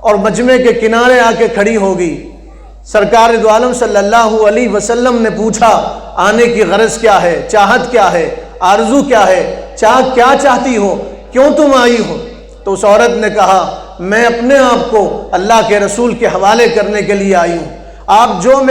اور مجمع کے کنارے آ کے کھڑی ہوگی۔ سرکار دو عالم صلی اللہ علیہ وسلم نے پوچھا آنے کی غرض کیا ہے، چاہت کیا ہے، آرزو کیا ہے، کیا چاہتی ہو، کیوں تم آئی ہو؟ تو اس عورت نے کہا میں اپنے آپ کو اللہ کے رسول کے حوالے کرنے کے لیے آئی ہوں، آپ جو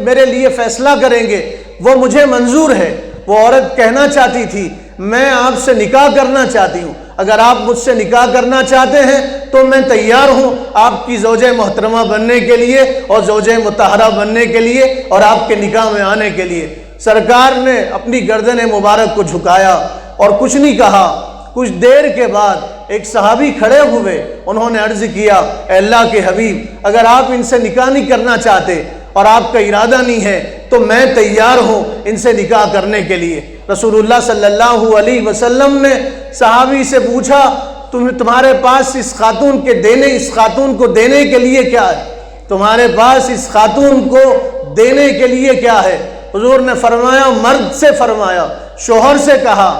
میرے لیے فیصلہ کریں گے وہ مجھے منظور ہے۔ وہ عورت کہنا چاہتی تھی میں آپ سے نکاح کرنا چاہتی ہوں، اگر آپ مجھ سے نکاح کرنا چاہتے ہیں تو میں تیار ہوں آپ کی زوجہ محترمہ بننے کے لیے اور زوجہ مطہرہ بننے کے لیے اور آپ کے نکاح میں آنے کے لیے۔ سرکار نے اپنی گردن مبارک کو جھکایا اور کچھ نہیں کہا۔ کچھ دیر کے بعد ایک صحابی کھڑے ہوئے، انہوں نے عرض کیا اے اللہ کے حبیب اگر آپ ان سے نکاح نہیں کرنا چاہتے اور آپ کا ارادہ نہیں ہے تو میں تیار ہوں ان سے نکاح کرنے کے لیے۔ رسول اللہ صلی اللہ علیہ وسلم نے صحابی سے پوچھا تمہارے پاس اس خاتون کو دینے کے لیے کیا ہے؟ تمہارے پاس اس خاتون کو دینے کے لیے کیا ہے؟ حضور نے فرمایا مرد سے فرمایا، شوہر سے کہا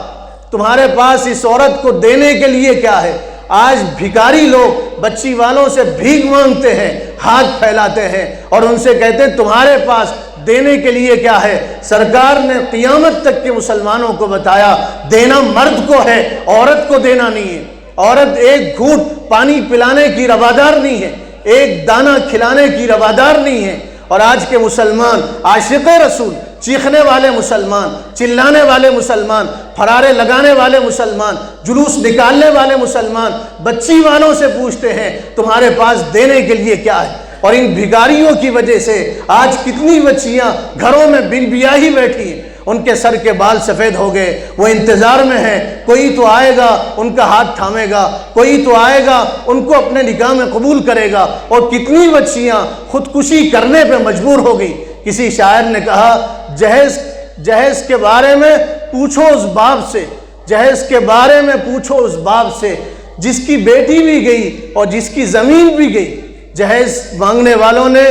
تمہارے پاس اس عورت کو دینے کے لیے کیا ہے؟ آج بھکاری لوگ بچی والوں سے بھیک مانگتے ہیں، ہاتھ پھیلاتے ہیں اور ان سے کہتے ہیں تمہارے پاس دینے کے لیے کیا ہے؟ سرکار نے قیامت تک کے مسلمانوں کو بتایا دینا مرد کو ہے، عورت کو دینا نہیں ہے۔ عورت ایک گھونٹ پانی پلانے کی روادار نہیں ہے، ایک دانہ کھلانے کی روادار نہیں ہے۔ اور آج کے مسلمان عاشق رسول، چیخنے والے مسلمان، چلانے والے مسلمان، فرارے لگانے والے مسلمان، جلوس نکالنے والے مسلمان بچی والوں سے پوچھتے ہیں تمہارے پاس دینے کے لیے کیا ہے؟ اور ان بھکاریوں کی وجہ سے آج کتنی بچیاں گھروں میں بن بیاہی بیٹھی ہیں، ان کے سر کے بال سفید ہو گئے، وہ انتظار میں ہیں کوئی تو آئے گا ان کا ہاتھ تھامے گا، کوئی تو آئے گا ان کو اپنے نکاح میں قبول کرے گا۔ اور کتنی بچیاں خودکشی کرنے پہ مجبور ہو گئی۔ کسی شاعر نے کہا جہیز کے بارے میں پوچھو اس باپ سے، جہیز کے بارے میں پوچھو اس باپ سے جس کی بیٹی بھی گئی اور جس کی زمین بھی گئی۔ جہیز مانگنے والوں نے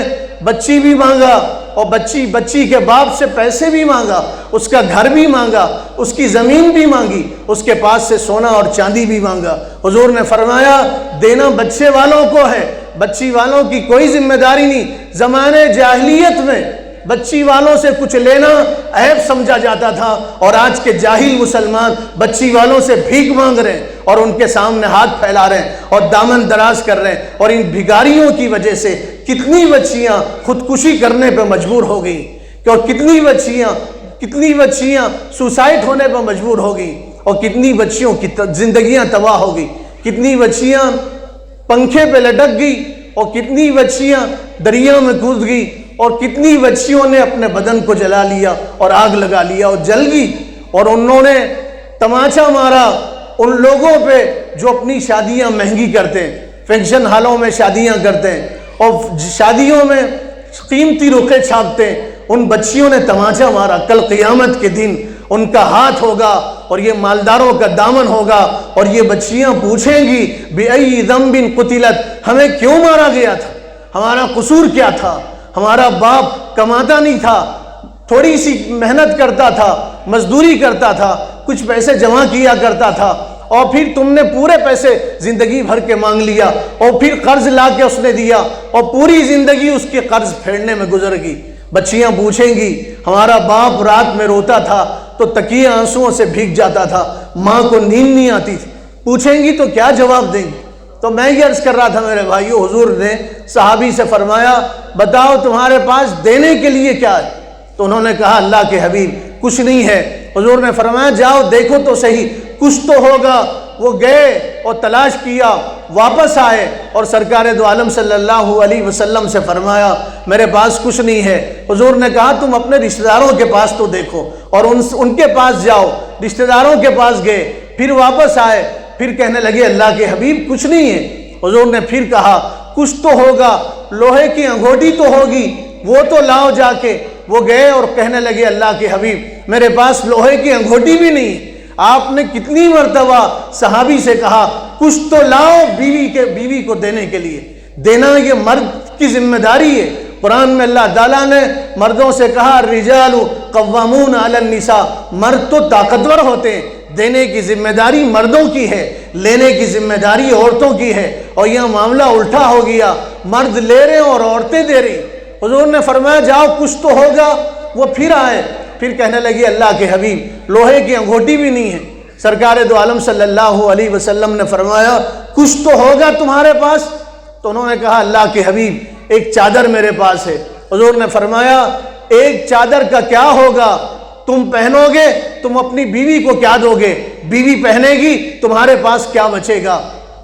بچی بھی مانگا اور بچی کے باپ سے پیسے بھی مانگا، اس کا گھر بھی مانگا، اس کی زمین بھی مانگی، اس کے پاس سے سونا اور چاندی بھی مانگا۔ حضور نے فرمایا دینا بچے والوں کو ہے، بچی والوں کی کوئی ذمہ داری نہیں۔ زمانے جاہلیت میں بچی والوں سے کچھ لینا عیب سمجھا جاتا تھا، اور آج کے جاہل مسلمان بچی والوں سے بھیک مانگ رہے ہیں اور ان کے سامنے ہاتھ پھیلا رہے ہیں اور دامن دراز کر رہے ہیں۔ اور ان بھکاریوں کی وجہ سے کتنی بچیاں خودکشی کرنے پہ مجبور ہو گئی، اور کتنی بچیاں سوسائڈ ہونے پہ مجبور ہو گئی، اور کتنی بچیوں کی زندگیاں تباہ ہو گئی، کتنی بچیاں پنکھے پہ لٹک گئی، اور کتنی بچیاں دریا میں کود گئی، اور کتنی بچیوں نے اپنے بدن کو جلا لیا اور آگ لگا لیا اور جل گئی۔ اور انہوں نے تماچا مارا ان لوگوں پہ جو اپنی شادیاں مہنگی کرتے ہیں، فنکشن ہالوں میں شادیاں کرتے ہیں اور شادیوں میں قیمتی رخیں چھاپتے ہیں، ان بچیوں نے تماچا مارا۔ کل قیامت کے دن ان کا ہاتھ ہوگا اور یہ مالداروں کا دامن ہوگا، اور یہ بچیاں پوچھیں گی بِأَيِّ ذَنْبٍ قُتِلَتْ، ہمیں کیوں مارا گیا تھا، ہمارا قصور کیا تھا؟ ہمارا باپ کماتا نہیں تھا، تھوڑی سی محنت کرتا تھا، مزدوری کرتا تھا، کچھ پیسے جمع کیا کرتا تھا، اور پھر تم نے پورے پیسے زندگی بھر کے مانگ لیا، اور پھر قرض لا کے اس نے دیا، اور پوری زندگی اس کے قرض پھیرنے میں گزر گئی۔ بچیاں پوچھیں گی ہمارا باپ رات میں روتا تھا تو تکیے آنسوؤں سے بھیگ جاتا تھا، ماں کو نیند نہیں آتی تھی، پوچھیں گی تو کیا جواب دیں گی؟ تو میں یہ عرض کر رہا تھا میرے بھائیو، حضور نے صحابی سے فرمایا بتاؤ تمہارے پاس دینے کے لیے کیا ہے؟ تو انہوں نے کہا اللہ کے حبیب کچھ نہیں ہے۔ حضور نے فرمایا جاؤ دیکھو تو صحیح کچھ تو ہوگا۔ وہ گئے اور تلاش کیا، واپس آئے اور سرکار دو عالم صلی اللہ علیہ وسلم سے فرمایا میرے پاس کچھ نہیں ہے۔ حضور نے کہا تم اپنے رشتہ داروں کے پاس تو دیکھو، اور ان کے پاس جاؤ۔ رشتہ داروں کے پاس گئے، پھر واپس آئے، پھر کہنے لگے اللہ کے حبیب کچھ نہیں ہے۔ حضور نے پھر کہا کچھ تو ہوگا، لوہے کی انگوٹھی تو ہوگی، وہ تو لاؤ جا کے۔ وہ گئے اور کہنے لگے اللہ کے حبیب میرے پاس لوہے کی انگوٹھی بھی نہیں ہے۔ آپ نے کتنی مرتبہ صحابی سے کہا کچھ تو لاؤ بیوی کو دینے کے لیے۔ دینا یہ مرد کی ذمہ داری ہے۔ قرآن میں اللہ تعالیٰ نے مردوں سے کہا الرجال قوامون علی النساء، مرد تو طاقتور ہوتے ہیں، دینے کی ذمہ داری مردوں کی ہے، لینے کی ذمہ داری عورتوں کی ہے، اور یہاں معاملہ الٹا ہو گیا، مرد لے رہے ہیں اور عورتیں دے رہی۔ حضور نے فرمایا جاؤ کچھ تو ہوگا۔ وہ پھر آئے، پھر کہنے لگی اللہ کے حبیب لوہے کی انگوٹھی بھی نہیں ہے۔ سرکار دو عالم صلی اللہ علیہ وسلم نے فرمایا کچھ تو ہوگا تمہارے پاس؟ تو انہوں نے کہا اللہ کے حبیب ایک چادر میرے پاس ہے۔ حضور نے فرمایا ایک چادر کا کیا ہوگا، تم پہنو گے، تم اپنی بیوی کو کیا دو گے، بیوی پہنے گی، تمہارے پاس کیا بچے گا؟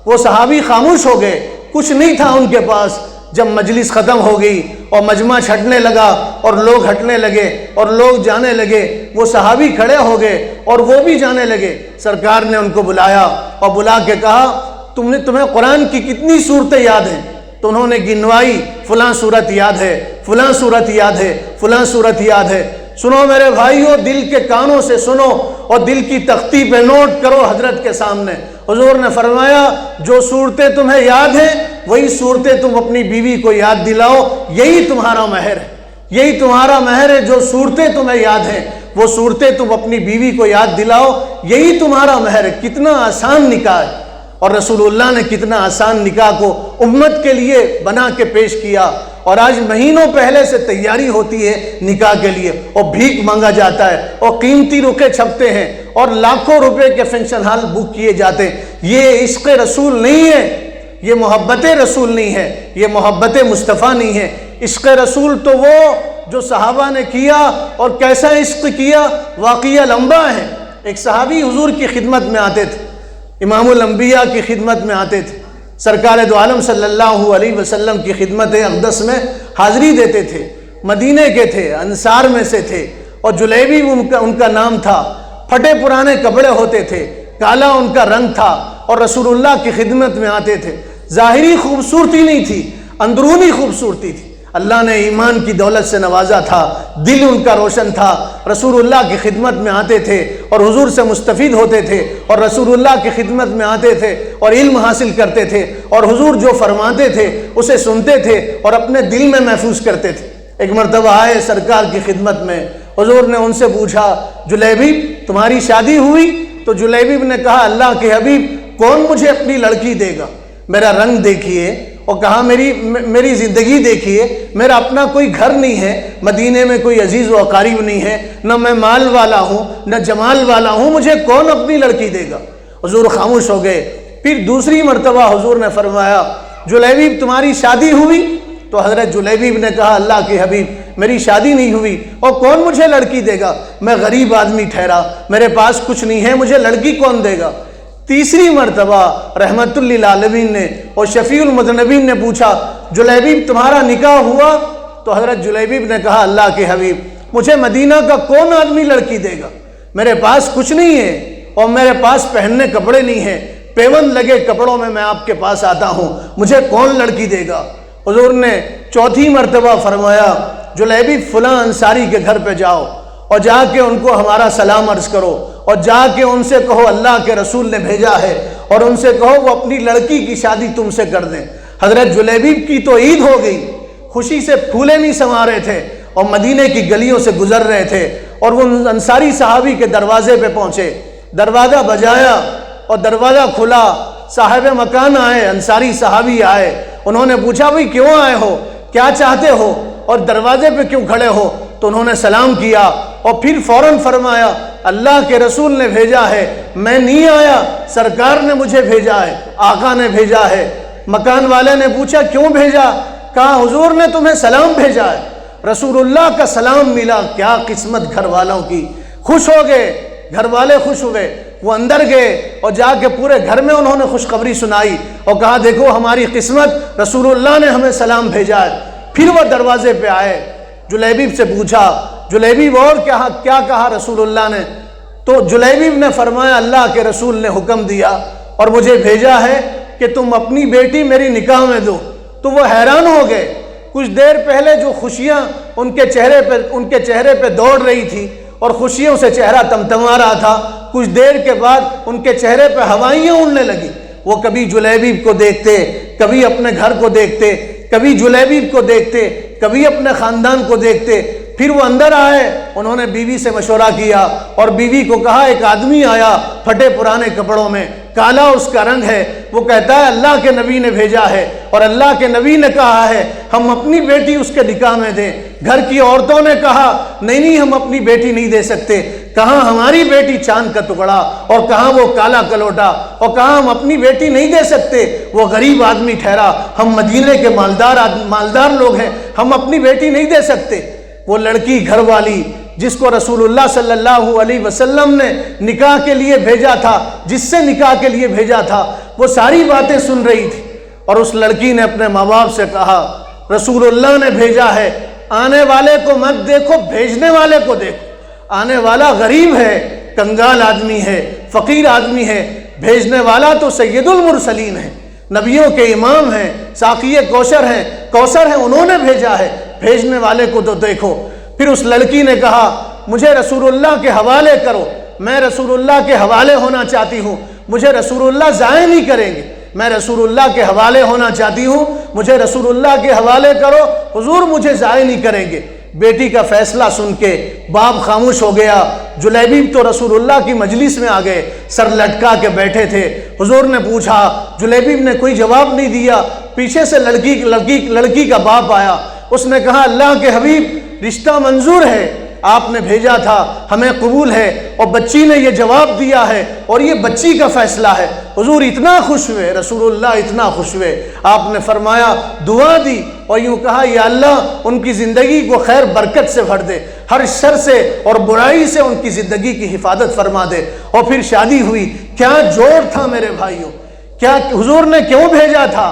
وہ صحابی خاموش ہو گئے، کچھ نہیں تھا ان کے پاس۔ جب مجلس ختم ہو گئی اور مجمع چھٹنے لگا اور لوگ ہٹنے لگے اور لوگ جانے لگے، وہ صحابی کھڑے ہو گئے اور وہ بھی جانے لگے۔ سرکار نے ان کو بلایا اور بلا کے کہا تمہیں قرآن کی کتنی صورتیں یاد ہیں؟ تو انہوں نے گنوائی، فلاں صورت یاد ہے، فلاں صورت یاد ہے، فلاں صورت یاد ہے۔ سنو میرے بھائیو، دل کے کانوں سے سنو اور دل کی تختی پہ نوٹ کرو حضرت کے سامنے۔ حضور نے فرمایا جو صورتیں تمہیں یاد ہیں وہی صورتیں تم اپنی بیوی کو یاد دلاؤ، یہی تمہارا مہر ہے، یہی تمہارا مہر ہے۔ جو صورتیں تمہیں یاد ہیں وہ صورتیں تم اپنی بیوی کو یاد دلاؤ، یہی تمہارا مہر ہے۔ کتنا آسان نکاح ہے، اور رسول اللہ نے کتنا آسان نکاح کو امت کے لیے بنا کے پیش کیا۔ اور آج مہینوں پہلے سے تیاری ہوتی ہے نکاح کے لیے، اور بھیک مانگا جاتا ہے، اور قیمتی رقعے چھپتے ہیں، اور لاکھوں روپے کے فنکشن ہال بک کیے جاتے ہیں۔ یہ عشق رسول نہیں ہے، یہ محبت رسول نہیں ہے، یہ محبت مصطفیٰ نہیں ہے۔ عشق رسول تو وہ جو صحابہ نے کیا، اور کیسا عشق کیا، واقعہ لمبا ہے۔ ایک صحابی حضور کی خدمت میں آتے تھے، امام الانبیاء کی خدمت میں آتے تھے، سرکار دو عالم صلی اللہ علیہ وسلم کی خدمت اقدس میں حاضری دیتے تھے۔ مدینے کے تھے، انصار میں سے تھے، اور جلیبی ان کا نام تھا۔ پھٹے پرانے کپڑے ہوتے تھے، کالا ان کا رنگ تھا، اور رسول اللہ کی خدمت میں آتے تھے۔ ظاہری خوبصورتی نہیں تھی، اندرونی خوبصورتی تھی۔ اللہ نے ایمان کی دولت سے نوازا تھا، دل ان کا روشن تھا۔ رسول اللہ کی خدمت میں آتے تھے اور حضور سے مستفید ہوتے تھے، اور رسول اللہ کی خدمت میں آتے تھے اور علم حاصل کرتے تھے، اور حضور جو فرماتے تھے اسے سنتے تھے اور اپنے دل میں محفوظ کرتے تھے۔ ایک مرتبہ آئے سرکار کی خدمت میں، حضور نے ان سے پوچھا جلیبیب تمہاری شادی ہوئی؟ تو جلیبیب نے کہا اللہ کے حبیب کون مجھے اپنی لڑکی دے گا؟ میرا رنگ دیکھیے، اور کہا میری زندگی دیکھیے، میرا اپنا کوئی گھر نہیں ہے، مدینے میں کوئی عزیز و اقارب نہیں ہے، نہ میں مال والا ہوں نہ جمال والا ہوں، مجھے کون اپنی لڑکی دے گا؟ حضور خاموش ہو گئے۔ پھر دوسری مرتبہ حضور نے فرمایا جلیبیب تمہاری شادی ہوئی؟ تو حضرت جلیبیب نے کہا اللہ کے حبیب میری شادی نہیں ہوئی، اور کون مجھے لڑکی دے گا؟ میں غریب آدمی ٹھہرا، میرے پاس کچھ نہیں ہے، مجھے لڑکی کون دے گا؟ تیسری مرتبہ رحمت للعالمین نے اور شفیع المذنبین نے پوچھا جلیبیب تمہارا نکاح ہوا؟ تو حضرت جلیبیب نے کہا اللہ کے حبیب مجھے مدینہ کا کون آدمی لڑکی دے گا؟ میرے پاس کچھ نہیں ہے، اور میرے پاس پہننے کپڑے نہیں ہیں، پیوند لگے کپڑوں میں آپ کے پاس آتا ہوں، مجھے کون لڑکی دے گا؟ حضور نے چوتھی مرتبہ فرمایا جلیبیب فلاں انصاری کے گھر پہ جاؤ اور جا کے ان کو ہمارا سلام عرض کرو، اور جا کے ان سے کہو اللہ کے رسول نے بھیجا ہے، اور ان سے کہو وہ اپنی لڑکی کی شادی تم سے کر دیں۔ حضرت جلیبیب کی تو عید ہو گئی، خوشی سے پھولے نہیں سما رہے تھے، اور مدینے کی گلیوں سے گزر رہے تھے، اور وہ انصاری صحابی کے دروازے پہ پہنچے، دروازہ بجایا اور دروازہ کھلا، صاحب مکان آئے، انصاری صحابی آئے، انہوں نے پوچھا بھئی کیوں آئے ہو، کیا چاہتے ہو، اور دروازے پہ کیوں کھڑے ہو؟ تو انہوں نے سلام کیا اور پھر فوراً فرمایا اللہ کے رسول نے بھیجا ہے، میں نہیں آیا، سرکار نے مجھے بھیجا ہے، آقا نے بھیجا ہے۔ مکان والے نے پوچھا کیوں بھیجا؟ کہا حضور نے تمہیں سلام بھیجا ہے، رسول اللہ کا سلام ملا۔ کیا قسمت گھر والوں کی، خوش ہو گئے، گھر والے خوش ہوئے، وہ اندر گئے اور جا کے پورے گھر میں انہوں نے خوشخبری سنائی اور کہا دیکھو ہماری قسمت، رسول اللہ نے ہمیں سلام بھیجا ہے۔ پھر وہ دروازے پہ آئے، جلیبیب سے پوچھا جلیبیب اور کیا کہا رسول اللہ نے؟ تو جلیبیب نے فرمایا اللہ کے رسول نے حکم دیا اور مجھے بھیجا ہے کہ تم اپنی بیٹی میری نکاح میں دو۔ تو وہ حیران ہو گئے، کچھ دیر پہلے جو خوشیاں ان کے چہرے پہ دوڑ رہی تھی اور خوشیوں سے چہرہ تمتما رہا تھا، کچھ دیر کے بعد ان کے چہرے پہ ہوائیاں اڑنے لگی۔ وہ کبھی جلیبیب کو دیکھتے، کبھی اپنے گھر کو دیکھتے، کبھی جلیبیب کو دیکھتے، کبھی اپنے خاندان کو دیکھتے۔ پھر وہ اندر آئے، انہوں نے بیوی سے مشورہ کیا اور بیوی کو کہا ایک آدمی آیا پھٹے پرانے کپڑوں میں، کالا اس کا رنگ ہے، وہ کہتا ہے اللہ کے نبی نے بھیجا ہے اور اللہ کے نبی نے کہا ہے ہم اپنی بیٹی اس کے نکاح میں دیں۔ گھر کی عورتوں نے کہا نہیں ہم اپنی بیٹی نہیں دے سکتے، کہاں ہماری بیٹی چاند کا ٹکڑا اور کہاں وہ کالا کلوٹا، اور کہاں ہم اپنی بیٹی نہیں دے سکتے، وہ غریب آدمی ٹھہرا، ہم مدینے کے مالدار لوگ ہیں، ہم اپنی بیٹی نہیں دے سکتے۔ وہ لڑکی گھر والی جس کو رسول اللہ صلی اللہ علیہ وسلم نے نکاح کے لیے بھیجا تھا، جس سے نکاح کے لیے بھیجا تھا، وہ ساری باتیں سن رہی تھی، اور اس لڑکی نے اپنے ماں باپ سے کہا رسول اللہ نے بھیجا ہے، آنے والے کو مت دیکھو بھیجنے والے کو دیکھو، آنے والا غریب ہے، کنگال آدمی ہے، فقیر آدمی ہے، بھیجنے والا تو سید المرسلین ہے، نبیوں کے امام ہیں، ساقی کوثر ہیں، انہوں نے بھیجا ہے، بھیجنے والے کو تو دیکھو۔ پھر اس لڑکی نے کہا مجھے رسول اللہ کے حوالے کرو، میں رسول اللہ کے حوالے ہونا چاہتی ہوں، مجھے رسول اللہ ضائع نہیں کریں گے، میں رسول اللہ کے حوالے ہونا چاہتی ہوں، مجھے رسول اللہ کے حوالے کرو، حضور مجھے ضائع نہیں کریں گے۔ بیٹی کا فیصلہ سن کے باپ خاموش ہو گیا۔ جلیبیب تو رسول اللہ کی مجلس میں آ گئے، سر لٹکا کے بیٹھے تھے۔ حضور نے پوچھا، جلیبیب نے کوئی جواب نہیں دیا۔ پیچھے سے لڑکی کا باپ آیا، اس نے کہا اللہ کے حبیب رشتہ منظور ہے، آپ نے بھیجا تھا، ہمیں قبول ہے، اور بچی نے یہ جواب دیا ہے اور یہ بچی کا فیصلہ ہے۔ حضور اتنا خوش ہوئے، رسول اللہ اتنا خوش ہوئے، آپ نے فرمایا دعا دی اور یوں کہا یا اللہ ان کی زندگی کو خیر برکت سے بھر دے، ہر شر سے اور برائی سے ان کی زندگی کی حفاظت فرما دے۔ اور پھر شادی ہوئی۔ کیا جوڑ تھا میرے بھائیوں، کیا حضور نے کیوں بھیجا تھا؟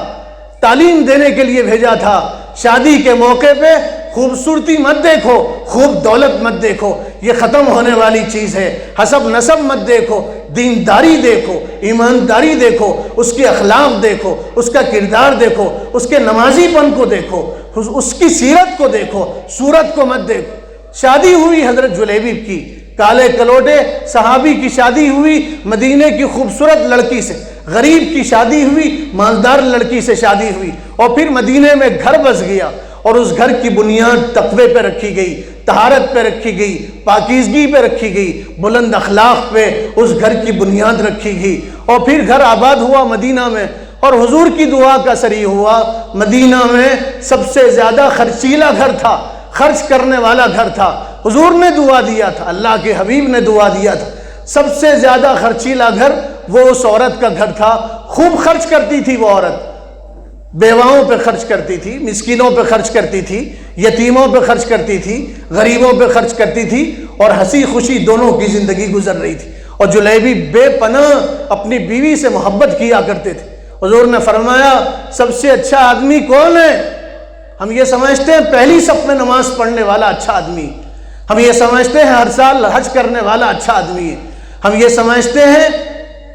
تعلیم دینے کے لیے بھیجا تھا۔ شادی کے موقع پہ خوبصورتی مت دیکھو، خوب دولت مت دیکھو، یہ ختم ہونے والی چیز ہے۔ حسب نسب مت دیکھو، دینداری دیکھو، ایمانداری دیکھو، اس کے اخلاق دیکھو، اس کا کردار دیکھو، اس کے نمازی پن کو دیکھو، اس کی سیرت کو دیکھو، صورت کو مت دیکھو۔ شادی ہوئی حضرت جلیبیب کی، کالے کلوٹے صحابی کی شادی ہوئی مدینے کی خوبصورت لڑکی سے، غریب کی شادی ہوئی مالدار لڑکی سے شادی ہوئی، اور پھر مدینے میں گھر بس گیا، اور اس گھر کی بنیاد تقوی پہ رکھی گئی، طہارت پہ رکھی گئی، پاکیزگی پہ رکھی گئی، بلند اخلاق پہ اس گھر کی بنیاد رکھی گئی، اور پھر گھر آباد ہوا مدینہ میں، اور حضور کی دعا کا سری ہوا۔ مدینہ میں سب سے زیادہ خرچیلا گھر تھا، خرچ کرنے والا گھر تھا۔ حضور نے دعا دیا تھا، اللہ کے حبیب نے دعا دیا تھا، سب سے زیادہ خرچیلا گھر وہ اس عورت کا گھر تھا۔ خوب خرچ کرتی تھی وہ عورت، بیواؤں پہ خرچ کرتی تھی، مسکینوں پہ خرچ کرتی تھی، یتیموں پہ خرچ کرتی تھی، غریبوں پہ خرچ کرتی تھی، اور ہنسی خوشی دونوں کی زندگی گزر رہی تھی۔ اور جلیبیب بے پناہ اپنی بیوی سے محبت کیا کرتے تھے۔ حضور نے فرمایا سب سے اچھا آدمی کون ہے؟ ہم یہ سمجھتے ہیں پہلی صف میں نماز پڑھنے والا اچھا آدمی، ہم یہ سمجھتے ہیں ہر سال حج کرنے والا اچھا آدمی ہے، ہم یہ سمجھتے ہیں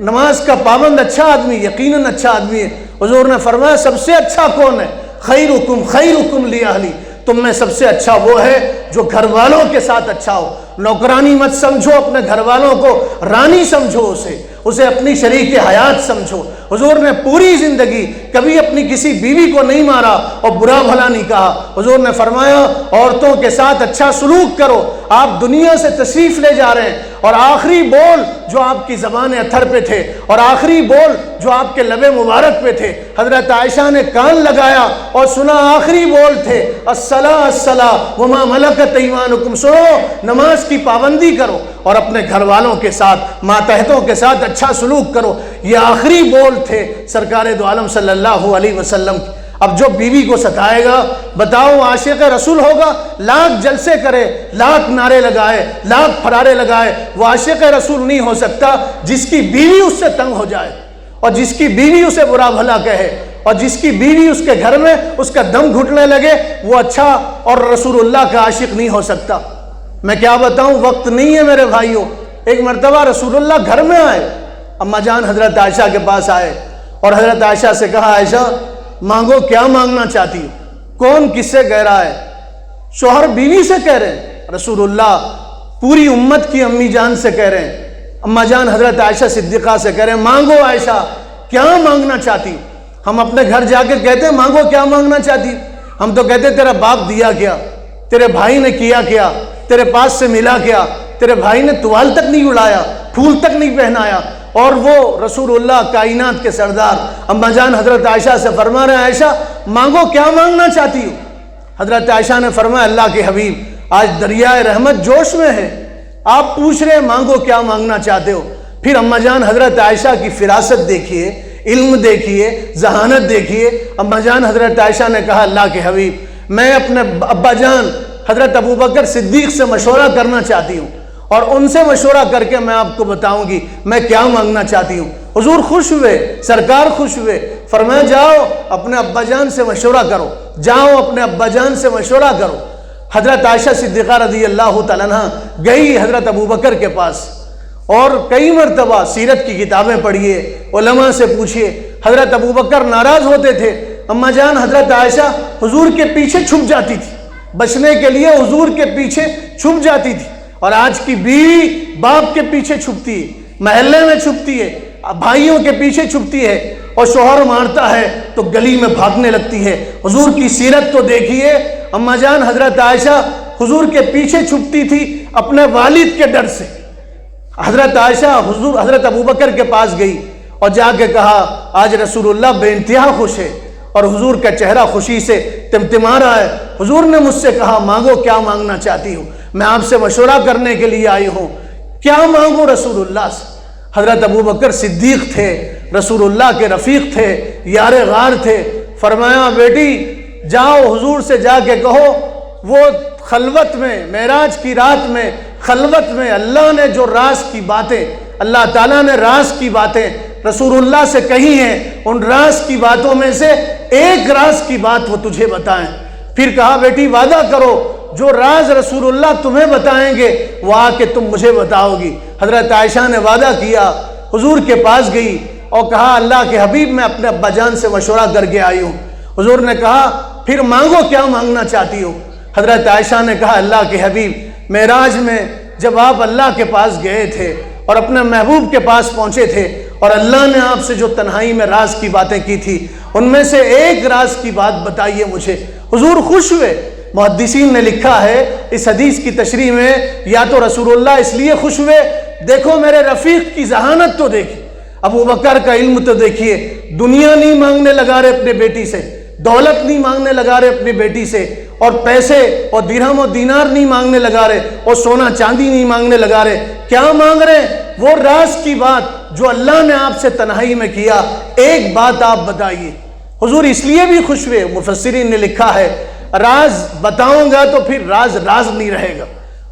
نماز کا پابند اچھا آدمی، یقیناً اچھا آدمی ہے۔ حضور نے فرمایا سب سے اچھا کون ہے؟ خیرکم لأہلی، تم میں سب سے اچھا وہ ہے جو گھر والوں کے ساتھ اچھا ہو۔ نوکرانی مت سمجھو اپنے گھر والوں کو، رانی سمجھو اسے اپنی شریک حیات سمجھو۔ حضور نے پوری زندگی کبھی اپنی کسی بیوی کو نہیں مارا اور برا بھلا نہیں کہا۔ حضور نے فرمایا عورتوں کے ساتھ اچھا سلوک کرو۔ آپ دنیا سے تشریف لے جا رہے ہیں اور آخری بول جو آپ کی زبان اتھر پہ تھے اور آخری بول جو آپ کے لب مبارک پہ تھے، حضرت عائشہ نے کان لگایا اور سنا آخری بول تھے الصلاۃ الصلاۃ وما ملکت ایمانکم، سنو نماز کی پابندی کرو اور اپنے گھر والوں کے ساتھ ماتحتوں کے ساتھ اچھا سلوک کرو۔ یہ آخری بول تھے سرکار دو عالم صلی اللہ علیہ وسلم کی۔ اب جو بیوی کو ستائے گا بتاؤ عاشق رسول ہوگا؟ لاکھ جلسے کرے، لاکھ نعرے لگائے، لاکھ پھرارے لگائے، وہ عاشق رسول نہیں ہو سکتا جس کی بیوی اس سے تنگ ہو جائے اور جس کی بیوی اسے برا بھلا کہے اور جس کی بیوی اس کے گھر میں اس کا دم گھٹنے لگے، وہ اچھا اور رسول اللہ کا عاشق نہیں ہو سکتا۔ میں کیا بتاؤں، وقت نہیں ہے میرے بھائیوں۔ ایک مرتبہ رسول اللہ گھر میں آئے، اما جان حضرت عائشہ کے پاس آئے اور حضرت عائشہ سے کہا عائشہ مانگو، کیا مانگنا چاہتی ہو؟ کون کس سے کہہ رہا ہے؟ شوہر بیوی سے کہہ رہے ہیں، رسول اللہ پوری امت کی امی جان سے کہہ رہے ہیں، اما جان حضرت عائشہ صدیقہ سے کہہ رہے ہیں مانگو عائشہ کیا مانگنا چاہتی ہو؟ ہم اپنے گھر جا کے کہتے ہیں مانگو کیا مانگنا چاہتی ہو؟ ہم تو کہتے تیرا باپ دیا کیا، تیرے بھائی نے کیا کیا، تیرے پاس سے ملا کیا، تیرے بھائی نے توال تک نہیں اڑایا، پھول تک نہیں پہنایا، اور وہ رسول اللہ کائنات کے سردار اما جان حضرت عائشہ سے فرما رہے ہیں عائشہ مانگو کیا مانگنا چاہتی ہو؟ حضرت عائشہ نے فرمایا اللہ کے حبیب آج دریائے رحمت جوش میں ہے، آپ پوچھ رہے ہیں مانگو کیا مانگنا چاہتے ہو؟ پھر اما جان حضرت عائشہ کی فراست دیکھیے، علم دیکھیے، ذہانت دیکھیے۔ اما جان حضرت عائشہ نے کہا اللہ کے حبیب میں اپنے ابا جان حضرت ابوبکر صدیق سے مشورہ کرنا چاہتی ہوں، اور ان سے مشورہ کر کے میں آپ کو بتاؤں گی میں کیا مانگنا چاہتی ہوں۔ حضور خوش ہوئے، سرکار خوش ہوئے، فرمایا جاؤ اپنے ابا جان سے مشورہ کرو، جاؤ اپنے ابا جان سے مشورہ کرو۔ حضرت عائشہ صدیقہ رضی اللہ تعالیٰ عنہ گئی حضرت ابوبکر کے پاس، اور کئی مرتبہ سیرت کی کتابیں پڑھیے، علماء سے پوچھیے، حضرت ابوبکر ناراض ہوتے تھے، اما جان حضرت عائشہ حضور کے پیچھے چھپ جاتی تھی، بچنے کے لیے حضور کے پیچھے چھپ جاتی تھی۔ اور آج کی بیوی باپ کے پیچھے چھپتی ہے، محلے میں چھپتی ہے، بھائیوں کے پیچھے چھپتی ہے، اور شوہر مارتا ہے تو گلی میں بھاگنے لگتی ہے۔ حضور کی سیرت تو دیکھیے، اما جان حضرت عائشہ حضور کے پیچھے چھپتی تھی اپنے والد کے ڈر سے۔ حضرت عائشہ حضرت ابوبکر کے پاس گئی اور جا کے کہا آج رسول اللہ بے انتہا خوش ہے، اور حضور کا چہرہ خوشی سے تمتما رہا ہے۔ حضور نے مجھ سے کہا مانگو کیا مانگنا چاہتی ہوں، میں آپ سے مشورہ کرنے کے لیے آئی ہوں، کیا مانگو رسول اللہ سے؟ حضرت ابوبکر صدیق تھے، رسول اللہ کے رفیق تھے، یار غار تھے۔ فرمایا بیٹی جاؤ حضور سے جا کے کہو وہ خلوت میں معراج کی رات میں خلوت میں اللہ نے جو راز کی باتیں، اللہ تعالیٰ نے راز کی باتیں رسول اللہ سے کہی ہیں، ان راز کی باتوں میں سے ایک راز کی بات وہ تجھے بتائیں۔ پھر کہا بیٹی وعدہ کرو جو راز رسول اللہ تمہیں بتائیں گے وہ آ کے تم مجھے بتاؤ گی۔ حضرت عائشہ نے وعدہ کیا، حضور کے پاس گئی اور کہا اللہ کے حبیب میں اپنے ابا جان سے مشورہ کر کے آئی ہوں۔ حضور نے کہا پھر مانگو کیا مانگنا چاہتی ہو؟ حضرت عائشہ نے کہا اللہ کے حبیب معراج میں جب آپ اللہ کے پاس گئے تھے اور اپنے محبوب کے پاس پہنچے تھے اور اللہ نے آپ سے جو تنہائی میں راز کی باتیں کی تھی ان میں سے ایک راز کی بات بتائیے مجھے۔ حضور خوش ہوئے۔ محدثین نے لکھا ہے اس حدیث کی تشریح میں یا تو رسول اللہ اس لیے خوش ہوئے دیکھو میرے رفیق کی ذہانت تو دیکھیں، ابوبکر کا علم تو دیکھیے، دنیا نہیں مانگنے لگا رہے اپنے بیٹی سے، دولت نہیں مانگنے لگا رہے اپنی بیٹی سے، اور پیسے اور درہم و دینار نہیں مانگنے لگا رہے، اور سونا چاندی نہیں مانگنے لگا رہے۔ کیا مانگ رہے ہیں؟ وہ راز کی بات جو اللہ نے آپ سے تنہائی میں کیا، ایک بات آپ بتائیے۔ حضور اس لیے بھی خوش ہوئے، مفسرین نے لکھا ہے راز بتاؤں گا تو پھر راز راز نہیں رہے گا۔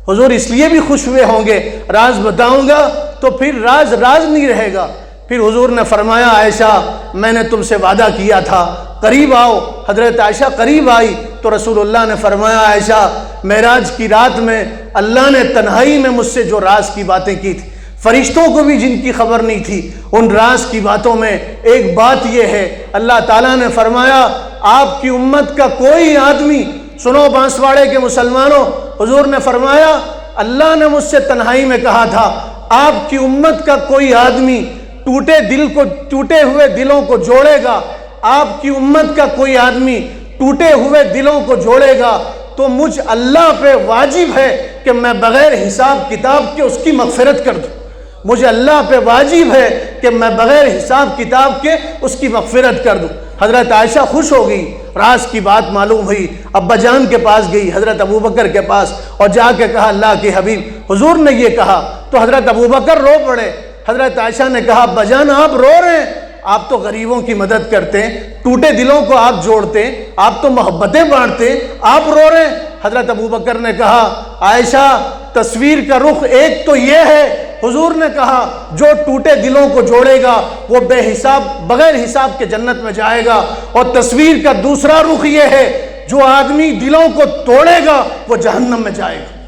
حضور اس لیے بھی خوش ہوئے ہوں گے راز بتاؤں گا تو پھر راز راز نہیں رہے گا۔ پھر حضور نے فرمایا عائشہ میں نے تم سے وعدہ کیا تھا قریب آؤ۔ حضرت عائشہ قریب آئی تو رسول اللہ نے فرمایا عائشہ معراج کی رات میں اللہ نے تنہائی میں مجھ سے جو راز کی باتیں کی تھی، فرشتوں کو بھی جن کی خبر نہیں تھی، ان راز کی باتوں میں ایک بات یہ ہے اللہ تعالیٰ نے فرمایا آپ کی امت کا کوئی آدمی، سنو بانسواڑے کے مسلمانوں، حضور نے فرمایا اللہ نے مجھ سے تنہائی میں کہا تھا آپ کی امت کا کوئی آدمی ٹوٹے ہوئے دلوں کو جوڑے گا، آپ کی امت کا کوئی آدمی ٹوٹے ہوئے دلوں کو جوڑے گا تو مجھ اللہ پہ واجب ہے کہ میں بغیر حساب کتاب کے اس کی مغفرت کر دوں۔ مجھے اللہ پہ واجب ہے کہ میں بغیر حساب کتاب کے اس کی مغفرت کر دوں۔ حضرت عائشہ خوش ہو گئی، راز کی بات معلوم ہوئی، ابا جان کے پاس گئی حضرت ابوبکر کے پاس اور جا کے کہا اللہ کے حبیب حضور نے یہ کہا، تو حضرت ابوبکر رو پڑے۔ حضرت عائشہ نے کہا ابا جان آپ رو رہے ہیں، آپ تو غریبوں کی مدد کرتے ہیں، ٹوٹے دلوں کو آپ جوڑتے ہیں، آپ تو محبتیں بانٹتے ہیں، آپ رو رہے ہیں۔ حضرت ابوبکر نے کہا عائشہ تصویر کا رخ ایک تو یہ ہے، حضور نے کہا جو ٹوٹے دلوں کو جوڑے گا وہ بے حساب بغیر حساب کے جنت میں جائے گا، اور تصویر کا دوسرا رخ یہ ہے جو آدمی دلوں کو توڑے گا وہ جہنم میں جائے گا،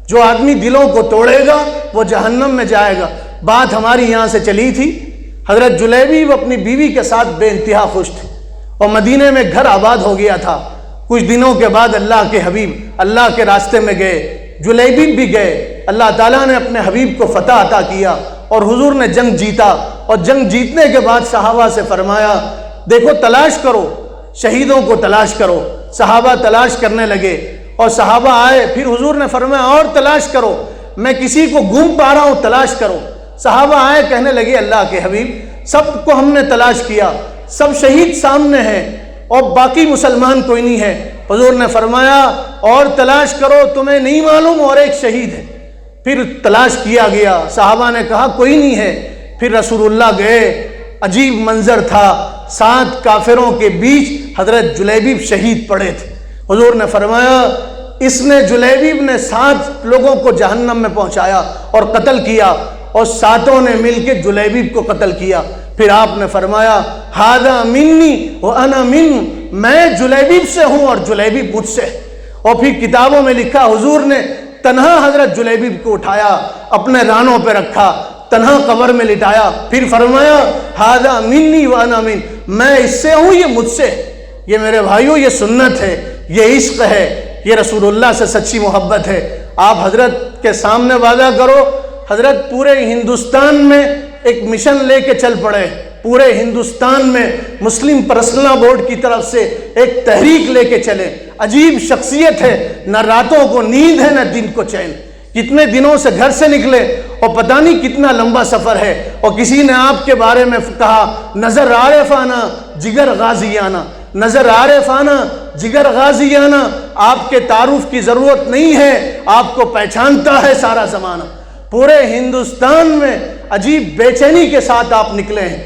جو آدمی دلوں کو توڑے گا وہ جہنم میں جائے گا۔ بات ہماری یہاں سے چلی تھی، حضرت جلیبی وہ اپنی بیوی کے ساتھ بے انتہا خوش تھے اور مدینے میں گھر آباد ہو گیا تھا۔ کچھ دنوں کے بعد اللہ کے حبیب اللہ کے راستے میں گئے، جلیبی بھی گئے، اللہ تعالیٰ نے اپنے حبیب کو فتح عطا کیا اور حضور نے جنگ جیتا، اور جنگ جیتنے کے بعد صحابہ سے فرمایا دیکھو تلاش کرو، شہیدوں کو تلاش کرو۔ صحابہ تلاش کرنے لگے اور صحابہ آئے، پھر حضور نے فرمایا اور تلاش کرو، میں کسی کو گم پا رہا ہوں تلاش کرو۔ صحابہ آئے, کہنے لگے اللہ کے حبیب سب کو ہم نے تلاش کیا, سب شہید سامنے ہیں اور باقی مسلمان کوئی نہیں ہے. حضور نے فرمایا اور تلاش کرو, تمہیں نہیں معلوم اور ایک شہید ہے. پھر تلاش کیا گیا, صحابہ نے کہا کوئی نہیں ہے. پھر رسول اللہ گئے, عجیب منظر تھا, 7 کافروں کے بیچ حضرت جلیبیب شہید پڑے تھے. حضور نے فرمایا اس نے جلیبیب نے 7 لوگوں کو جہنم میں پہنچایا اور قتل کیا, اور 7 نے مل کے جلیبیب کو قتل کیا. پھر آپ نے فرمایا ھذا منی وانا من, میں جلیبیب سے ہوں اور جلیبیب مجھ سے. اور پھر کتابوں میں لکھا حضور نے تنہا حضرت جلیبیب کو اٹھایا, اپنے رانوں پہ رکھا, تنہا قبر میں لٹایا, پھر فرمایا ھذا منی وانا من, میں اس سے ہوں یہ مجھ سے. یہ میرے بھائیوں یہ سنت ہے, یہ عشق ہے, یہ رسول اللہ سے سچی محبت ہے. آپ حضرت کے سامنے وعدہ کرو, حضرت پورے ہندوستان میں ایک مشن لے کے چل پڑے, پورے ہندوستان میں مسلم پرسنل بورڈ کی طرف سے ایک تحریک لے کے چلے. عجیب شخصیت ہے, نہ راتوں کو نیند ہے نہ دن کو چین. کتنے دنوں سے گھر سے نکلے اور پتہ نہیں کتنا لمبا سفر ہے, اور کسی نے آپ کے بارے میں کہا نظر عارفانہ جگر غازیانہ, نظر عارفانہ جگر غازیانہ, آپ کے تعارف کی ضرورت نہیں ہے, آپ کو پہچانتا ہے سارا زمانہ. پورے ہندوستان میں عجیب بے چینی کے ساتھ آپ نکلے ہیں,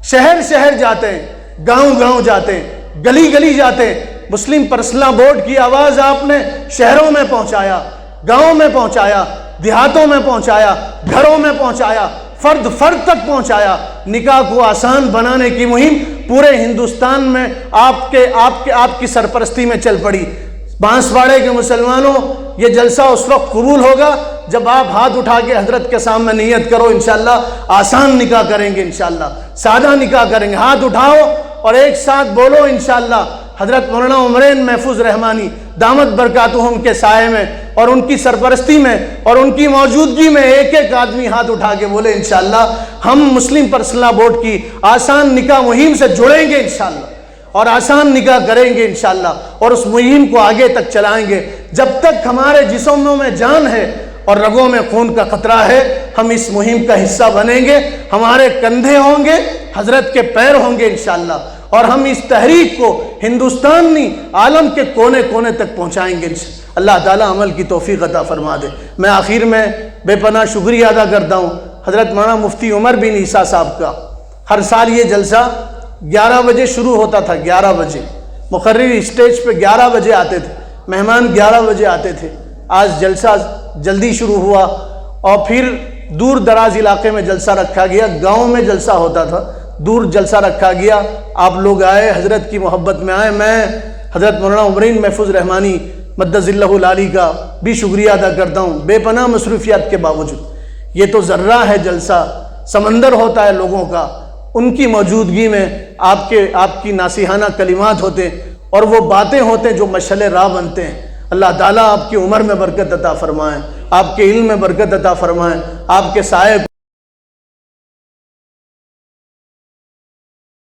شہر شہر جاتے ہیں, گاؤں گاؤں جاتے ہیں, گلی گلی جاتے ہیں. مسلم پرسنل بورڈ کی آواز آپ نے شہروں میں پہنچایا, گاؤں میں پہنچایا, دیہاتوں میں پہنچایا, گھروں میں پہنچایا, فرد فرد تک پہنچایا. نکاح کو آسان بنانے کی مہم پورے ہندوستان میں آپ کی سرپرستی میں چل پڑی. بانسواڑے کے مسلمانوں یہ جلسہ اس وقت قبول ہوگا جب آپ ہاتھ اٹھا کے حضرت کے سامنے نیت کرو انشاءاللہ آسان نکاح کریں گے, انشاءاللہ سادہ نکاح کریں گے. ہاتھ اٹھاؤ اور ایک ساتھ بولو انشاءاللہ. حضرت مولانا عمرین محفوظ رحمانی دامت برکاتہم کے سائے میں اور ان کی سرپرستی میں اور ان کی موجودگی میں ایک ایک آدمی ہاتھ اٹھا کے بولے انشاءاللہ ہم مسلم پرسنل بورڈ کی آسان نکاح مہم سے جڑیں گے انشاءاللہ, اور آسان نکاح کریں گے انشاءاللہ, اور اس مہم کو آگے تک چلائیں گے. جب تک ہمارے جسموں میں جان ہے اور رگوں میں خون کا قطرہ ہے ہم اس مہم کا حصہ بنیں گے. ہمارے کندھے ہوں گے, حضرت کے پیر ہوں گے انشاءاللہ, اور ہم اس تحریک کو ہندوستان نہیں عالم کے کونے کونے تک پہنچائیں گے. اللہ تعالیٰ عمل کی توفیق عطا فرما دے. میں آخر میں بے پناہ شکریہ ادا کرتا ہوں حضرت مولانا مفتی عمر بن عیسیٰ صاحب کا. ہر سال یہ جلسہ 11 بجے شروع ہوتا تھا, 11 بجے مقرر اسٹیج پہ 11 بجے آتے تھے, مہمان 11 بجے آتے تھے. آج جلسہ جلدی شروع ہوا اور پھر دور دراز علاقے میں جلسہ رکھا گیا, گاؤں میں جلسہ ہوتا تھا, دور جلسہ رکھا گیا. آپ لوگ آئے, حضرت کی محبت میں آئے. میں حضرت مولانا عمرین محفوظ رحمانی مدد اللہ العالی کا بھی شکریہ ادا کرتا ہوں. بے پناہ مصروفیات کے باوجود یہ تو ذرہ ہے جلسہ, سمندر ہوتا ہے لوگوں کا, ان کی موجودگی میں آپ کی ناصحانہ کلمات ہوتے ہیں اور وہ باتیں ہوتے ہیں جو مشعل راہ بنتے ہیں. اللہ تعالیٰ آپ کی عمر میں برکت عطا فرمائیں, آپ کے علم میں برکت عطا فرمائیں, آپ کے سائے